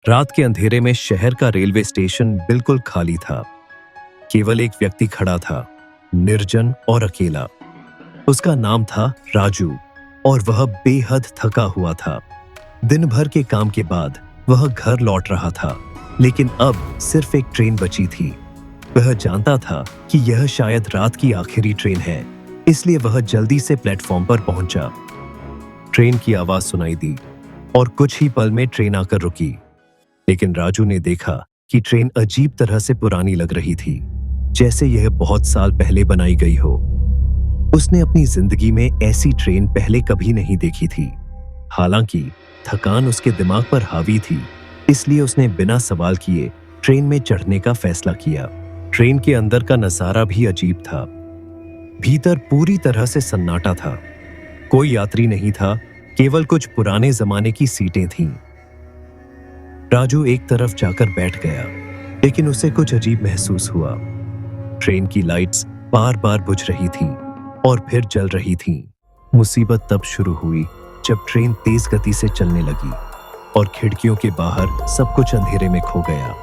रात के अंधेरे में शहर का रेलवे स्टेशन बिल्कुल खाली था। केवल एक व्यक्ति खड़ा था, निर्जन और अकेला। उसका नाम था राजू और वह बेहद थका हुआ था। दिन भर के काम के बाद वह घर लौट रहा था, लेकिन अब सिर्फ एक ट्रेन बची थी। वह जानता था कि यह शायद रात की आखिरी ट्रेन है, इसलिए वह जल्दी से प्लेटफॉर्म पर पहुंचा। ट्रेन की आवाज सुनाई दी और कुछ ही पल में ट्रेन आकर रुकी। लेकिन राजू ने देखा कि ट्रेन अजीब तरह से पुरानी लग रही थी, जैसे यह बहुत साल पहले बनाई गई हो। उसने अपनी जिंदगी में ऐसी ट्रेन पहले कभी नहीं देखी थी। हालांकि थकान उसके दिमाग पर हावी थी, इसलिए उसने बिना सवाल किए ट्रेन में चढ़ने का फैसला किया। ट्रेन के अंदर का नजारा भी अजीब था। भीतर पूरी तरह से सन्नाटा था। कोई यात्री नहीं था, केवल कुछ पुराने जमाने की सीटें थीं। राजू एक तरफ जाकर बैठ गया, लेकिन उसे कुछ अजीब महसूस हुआ। ट्रेन की लाइट्स बार बार बुझ रही थीं और फिर जल रही थीं। मुसीबत तब शुरू हुई जब ट्रेन तेज गति से चलने लगी और खिड़कियों के बाहर सब कुछ अंधेरे में खो गया।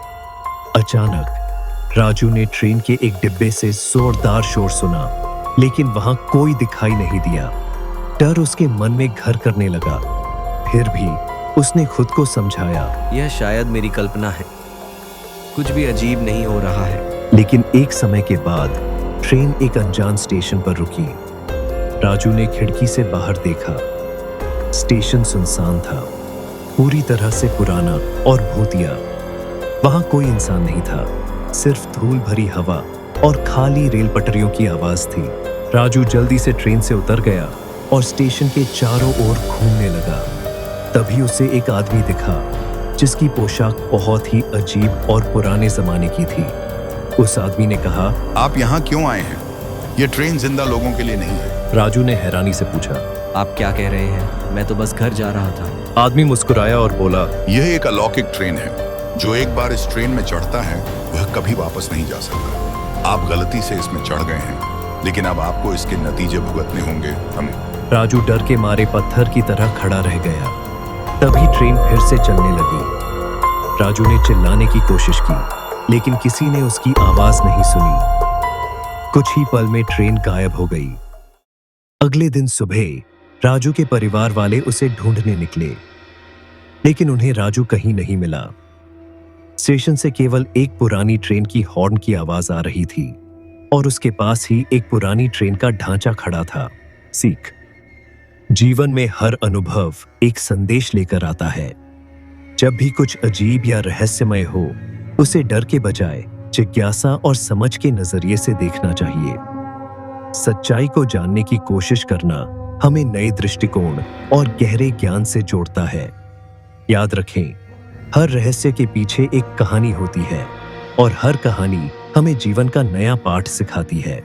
अचानक राजू ने ट्रेन के एक डिब्बे से जोरदार शोर सुना, लेकिन वहां कोई दिखाई नहीं दिया। डर उसके मन में घर करने लगा। फिर भी उसने खुद को समझाया, यह शायद मेरी कल्पना है, कुछ भी अजीब नहीं हो रहा है। लेकिन एक समय के बाद ट्रेन एक अनजान स्टेशन पर रुकी। राजू ने खिड़की से बाहर देखा। स्टेशन सुनसान था, पूरी तरह से पुराना और भूतिया। वहां कोई इंसान नहीं था, सिर्फ धूल भरी हवा और खाली रेल पटरियों की आवाज थी। राजू जल्दी से ट्रेन से उतर गया और स्टेशन के चारों ओर घूमने लगा। तभी उसे एक आदमी दिखा, जिसकी पोशाक बहुत ही अजीब और पुराने जमाने की थी। उस आदमी ने कहा, आप यहाँ क्यों आए हैं? ये ट्रेन जिंदा लोगों के लिए नहीं है। राजू ने हैरानी से पूछा, आप क्या कह रहे हैं? मैं तो बस घर जा रहा था। आदमी मुस्कुराया और बोला, यह एक अलौकिक ट्रेन है। जो एक बार इस ट्रेन में चढ़ता है वह कभी वापस नहीं जा सकता। आप गलती से इसमें चढ़ गए हैं, लेकिन अब आपको इसके नतीजे भुगतने होंगे। हमें राजू डर के मारे पत्थर की तरह खड़ा रह गया। तभी ट्रेन फिर से चलने लगी। राजू ने चिल्लाने की कोशिश की, लेकिन किसी ने उसकी आवाज नहीं सुनी। कुछ ही पल में ट्रेन गायब हो गई। अगले दिन सुबह राजू के परिवार वाले उसे ढूंढने निकले, लेकिन उन्हें राजू कहीं नहीं मिला। स्टेशन से केवल एक पुरानी ट्रेन की हॉर्न की आवाज आ रही थी और उसके पास ही एक पुरानी ट्रेन का ढांचा खड़ा था। सीख: जीवन में हर अनुभव एक संदेश लेकर आता है। जब भी कुछ अजीब या रहस्यमय हो, उसे डर के बजाय जिज्ञासा और समझ के नजरिए से देखना चाहिए। सच्चाई को जानने की कोशिश करना हमें नए दृष्टिकोण और गहरे ज्ञान से जोड़ता है। याद रखें, हर रहस्य के पीछे एक कहानी होती है और हर कहानी हमें जीवन का नया पाठ सिखाती है।